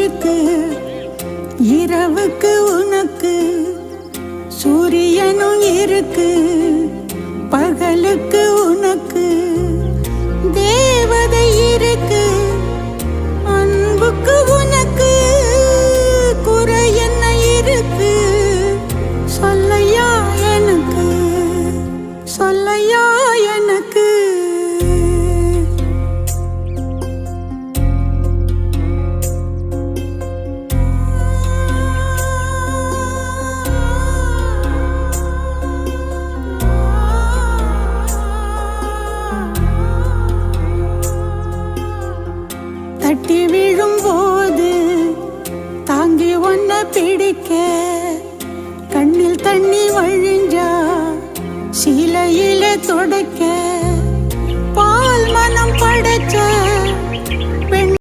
இருக்கு, இரவுக்கு உனக்கு சூரியனும் இருக்கு, பகலுக்கு உனக்கு தேவதை இருக்கு, அன்புக்கு உனக்கு குறை என்ன இருக்கு, சொல்லையா எனக்கு, சொல்லையா எனக்கு. தட்டி விழும்போது தாங்கி ஒன்ன பிடிக்க, கண்ணில் தண்ணி வழிஞ்சா சீலையில தொடக்க, பால் மனம் படைச்ச